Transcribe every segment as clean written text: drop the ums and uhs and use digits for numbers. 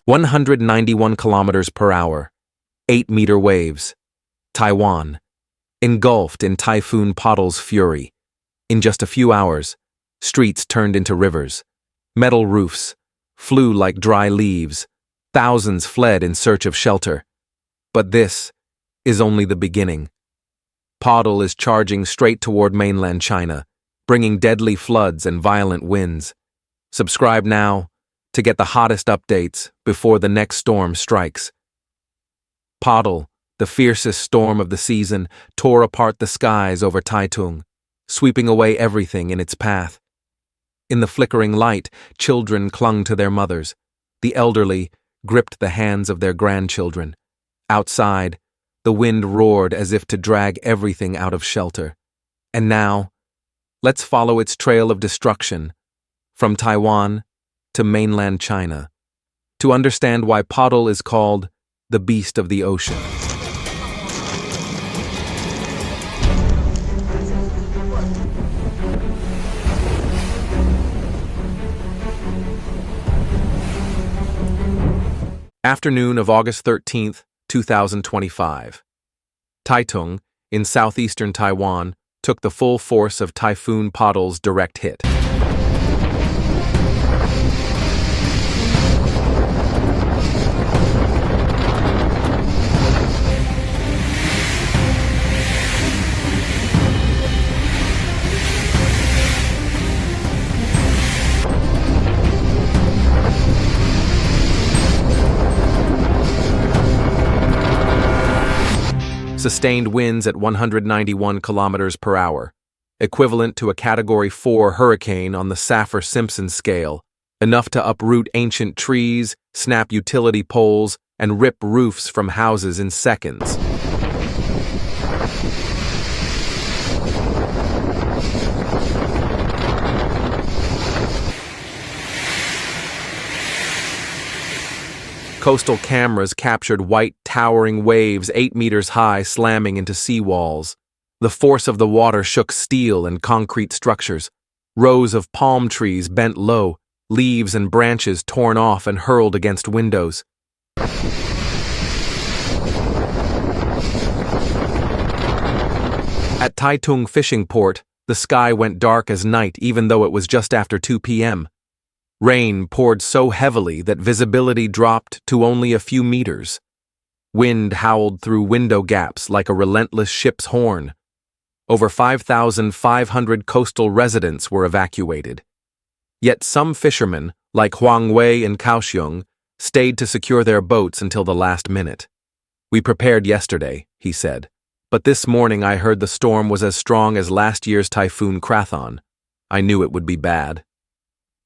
191 kilometers per hour, 8-meter waves. Taiwan, engulfed in Typhoon Podul's fury. In just a few hours, streets turned into rivers. Metal roofs flew like dry leaves. Thousands fled in search of shelter. But this is only the beginning. Podul is charging straight toward mainland China, bringing deadly floods and violent winds. Subscribe now to get the hottest updates before the next storm strikes. Podul, the fiercest storm of the season, tore apart the skies over Taitung, sweeping away everything in its path. In the flickering light, children clung to their mothers. The elderly gripped the hands of their grandchildren. Outside, the wind roared as if to drag everything out of shelter. And now, let's follow its trail of destruction, from Taiwan to mainland China, to understand why Podul is called the beast of the ocean. Afternoon of August 13th, 2025. Taitung, in southeastern Taiwan, took the full force of Typhoon Podul's direct hit. Sustained winds at 191 kilometers per hour, equivalent to a Category 4 hurricane on the Saffir-Simpson scale, enough to uproot ancient trees, snap utility poles, and rip roofs from houses in seconds. Coastal cameras captured white, towering waves 8 meters high slamming into seawalls. The force of the water shook steel and concrete structures. Rows of palm trees bent low, leaves and branches torn off and hurled against windows. At Taitung fishing port, the sky went dark as night even though it was just after 2 p.m. Rain poured so heavily that visibility dropped to only a few meters. Wind howled through window gaps like a relentless ship's horn. Over 5,500 coastal residents were evacuated. Yet some fishermen, like Huang Wei and Kaohsiung, stayed to secure their boats until the last minute. "We prepared yesterday," he said, "but this morning I heard the storm was as strong as last year's Typhoon Krathon. I knew it would be bad."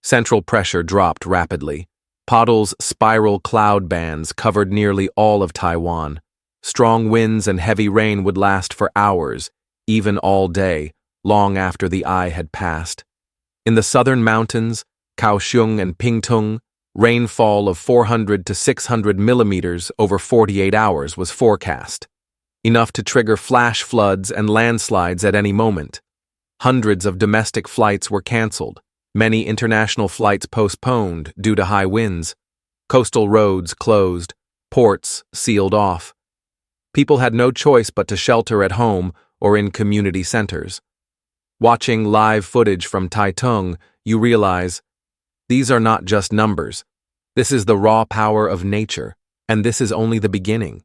Central pressure dropped rapidly. Podul's spiral cloud bands covered nearly all of Taiwan. Strong winds and heavy rain would last for hours, even all day, long after the eye had passed. In the southern mountains, Kaohsiung and Pingtung, rainfall of 400 to 600 millimeters over 48 hours was forecast, enough to trigger flash floods and landslides at any moment. Hundreds of domestic flights were canceled. Many international flights postponed due to high winds. Coastal roads closed, ports sealed off. People had no choice but to shelter at home or in community centers. Watching live footage from Taitung, you realize these are not just numbers. This is the raw power of nature, and this is only the beginning.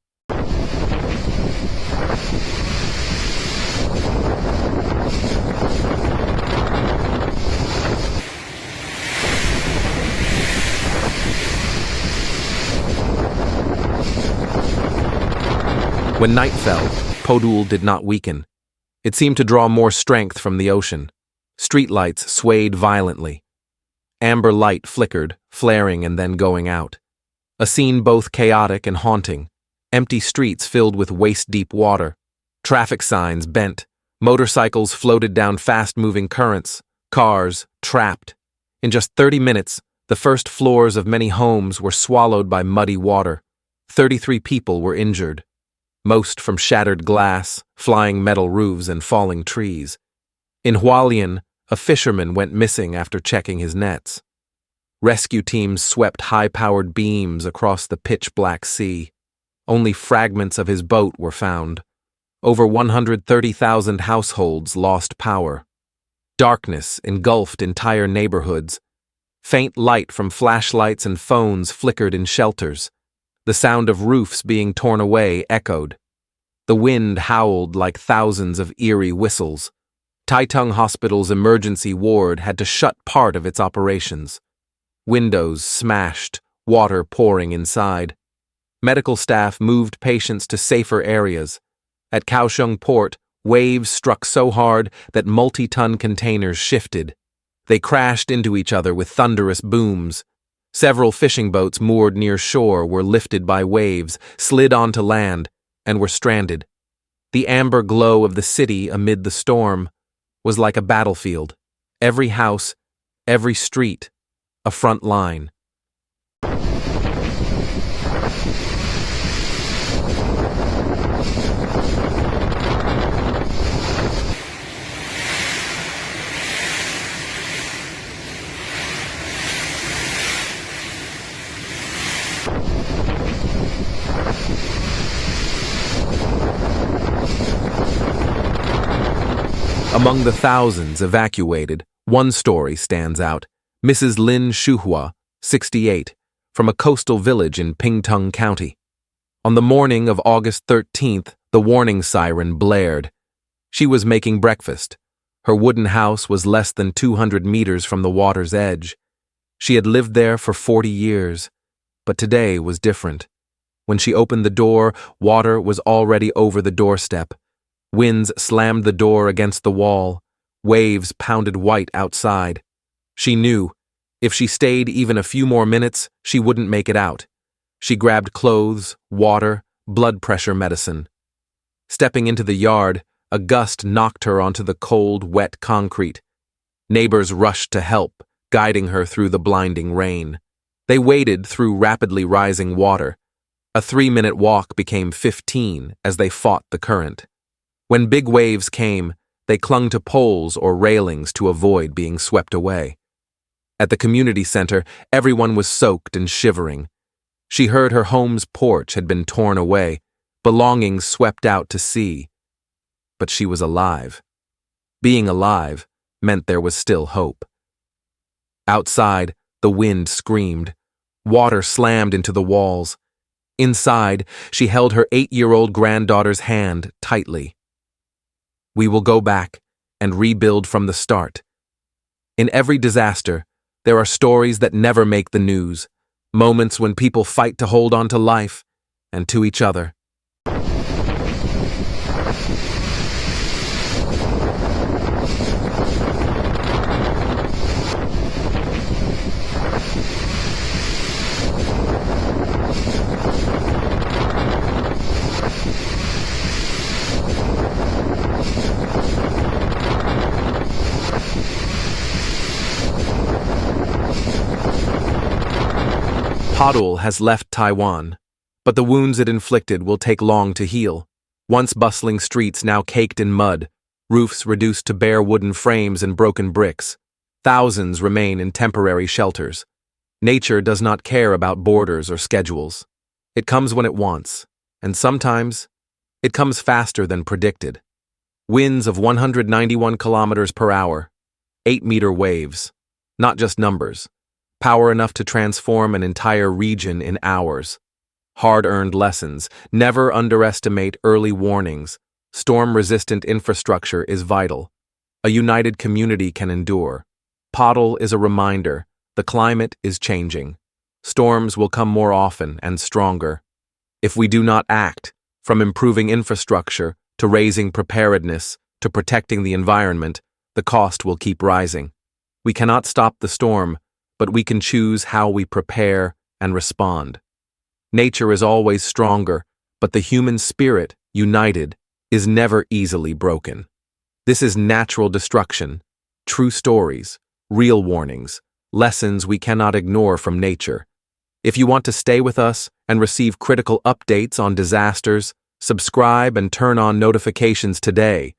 When night fell, Podul did not weaken. It seemed to draw more strength from the ocean. Streetlights swayed violently. Amber light flickered, flaring and then going out. A scene both chaotic and haunting. Empty streets filled with waist-deep water. Traffic signs bent. Motorcycles floated down fast-moving currents. Cars trapped. In just 30 minutes, the first floors of many homes were swallowed by muddy water. 33 people were injured, most from shattered glass, flying metal roofs, and falling trees. In Hualien, a fisherman went missing after checking his nets. Rescue teams swept high-powered beams across the pitch-black sea. Only fragments of his boat were found. Over 130,000 households lost power. Darkness engulfed entire neighborhoods. Faint light from flashlights and phones flickered in shelters. The sound of roofs being torn away echoed. The wind howled like thousands of eerie whistles. Taitung Hospital's emergency ward had to shut part of its operations. Windows smashed, water pouring inside. Medical staff moved patients to safer areas. At Kaohsiung Port, waves struck so hard that multi-ton containers shifted. They crashed into each other with thunderous booms. Several fishing boats moored near shore were lifted by waves, slid onto land, and were stranded. The amber glow of the city amid the storm was like a battlefield. Every house, every street, a front line. Among the thousands evacuated, one story stands out. Mrs. Lin Shuhua, 68, from a coastal village in Pingtung County. On the morning of August 13th, the warning siren blared. She was making breakfast. Her wooden house was less than 200 meters from the water's edge. She had lived there for 40 years, but today was different. When she opened the door, water was already over the doorstep. Winds slammed the door against the wall. Waves pounded white outside. She knew, if she stayed even a few more minutes, she wouldn't make it out. She grabbed clothes, water, blood pressure medicine. Stepping into the yard, a gust knocked her onto the cold, wet concrete. Neighbors rushed to help, guiding her through the blinding rain. They waded through rapidly rising water. A 3-minute walk became 15 as they fought the current. When big waves came, they clung to poles or railings to avoid being swept away. At the community center, everyone was soaked and shivering. She heard her home's porch had been torn away, belongings swept out to sea. But she was alive. Being alive meant there was still hope. Outside, the wind screamed. Water slammed into the walls. Inside, she held her 8-year-old granddaughter's hand tightly. We will go back and rebuild from the start. In every disaster, there are stories that never make the news, moments when people fight to hold on to life and to each other. Podul has left Taiwan, but the wounds it inflicted will take long to heal. Once bustling streets now caked in mud, roofs reduced to bare wooden frames and broken bricks. Thousands remain in temporary shelters. Nature does not care about borders or schedules. It comes when it wants, and sometimes it comes faster than predicted. Winds of 191 kilometers per hour, 8-meter waves, not just numbers. Power enough to transform an entire region in hours. Hard-earned lessons. Never underestimate early warnings. Storm-resistant infrastructure is vital. A united community can endure. Podul is a reminder. The climate is changing. Storms will come more often and stronger. If we do not act, from improving infrastructure to raising preparedness to protecting the environment, the cost will keep rising. We cannot stop the storm, but we can choose how we prepare and respond. Nature is always stronger, but the human spirit, united, is never easily broken. This is natural destruction, true stories, real warnings, lessons we cannot ignore from nature. If you want to stay with us and receive critical updates on disasters, subscribe and turn on notifications today.